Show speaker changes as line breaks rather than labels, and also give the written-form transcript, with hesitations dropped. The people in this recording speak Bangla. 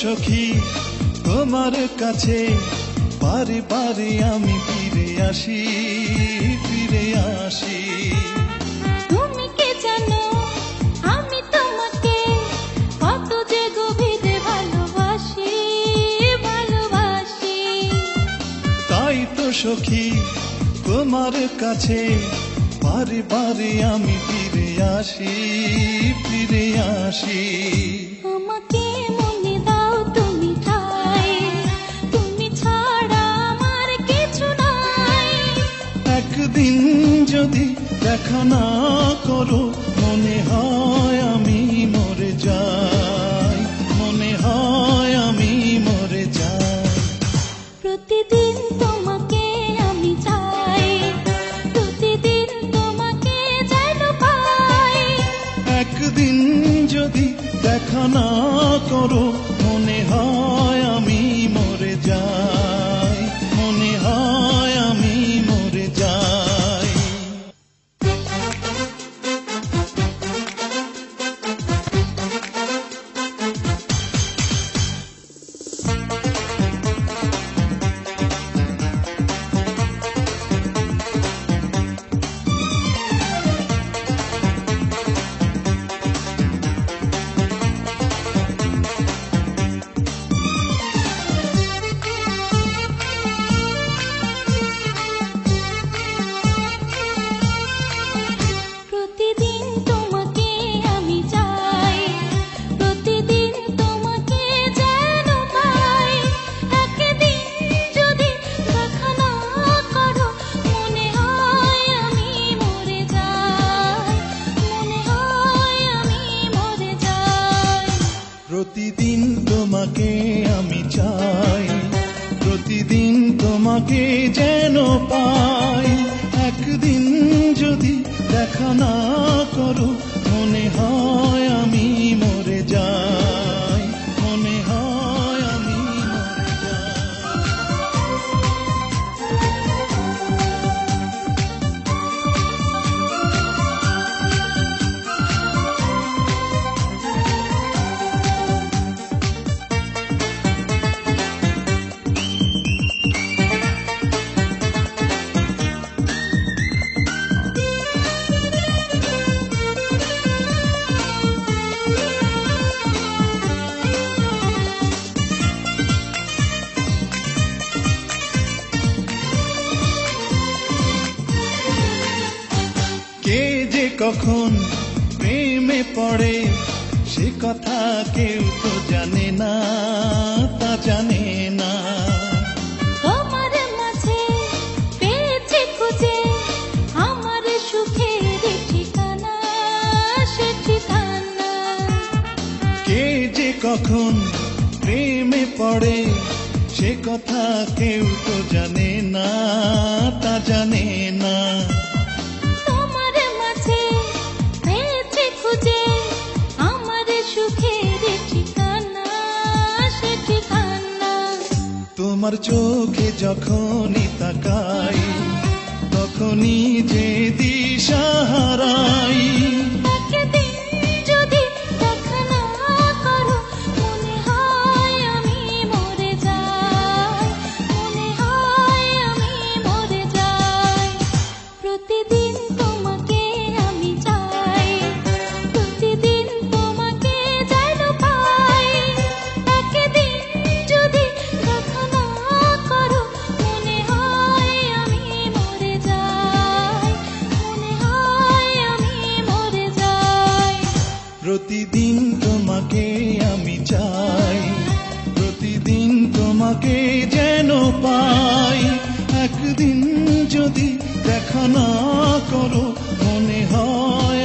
সখী তোমার কাছে বারে বারে আমি ফিরে আসি, ফিরে আসি।
তুমি কে জানো আমি তোমাকে কত যে গভীরে ভালোবাসি, ভালোবাসি।
তাই তো সখী তোমার কাছে বারে বারে আমি ফিরে আসি, ফিরে আসি।
আমাকে মনে দাও তুমি ঠাই, তুমি ছাড়া আমার কিছু নাই।
একদিন যদি দেখা না করো মনে হয় আমি মরে যাই, মনে হয় আমি মরে যাই।
প্রতিদিন তোমাকে আমি চাই, প্রতিদিন তোমাকে যেন পাই।
একদিন যদি দেখা না করো মনে হয় আমি মরে যাই, মনে হয় আমি মরে যাই।
প্রতিদিন তোমাকে আমি চাই, প্রতিদিন তোমাকে যেন পাই। একদিন যদি দেখা না করো মনে হয় আমি মরে যাই, মনে হয় আমি মরে যাই।
প্রতিদিন তোমাকে আমি চাই, প্রতিদিন তোমাকে যেন পাই। একদিন যদি দেখা না করো মনে হয় আমি মরে যাই, মনে হয় আমি মরে যাই। কে যে কখন প্রেমে পড়ে সে কথা কেউ তো জানে না, তা জানে না।
তোমার মাঝে পেয়েছি খুঁজে আমার সুখের ঠিকানা, সে ঠিকানা।
কে যে কখন প্রেমে পড়ে সে কথা কেউ তো জানে না, তা জানে না।
তোমার মাঝে পেয়েছি খুঁজে আমার সুখের ঠিকানা, সে ঠিকানা।
তোমার চোখে যখনই তাকাই তখনই যে দিশা হারাই।
একদিন যদি দেখা না করো মনে হয় আমি মরে যাই, মনে হয় আমি মরে যাই। প্রতিদিন তোমাকে আমি চাই, প্রতিদিন তোমাকে যেন পাই। একদিন যদি দেখা না করো মনে হয় আমি মরে যাই, মনে হয় আমি মরে যাই।
প্রতিদিন তোমাকে আমি চাই, প্রতিদিন তোমাকে যেন পাই। একদিন যদি দেখা না করো মনে হয়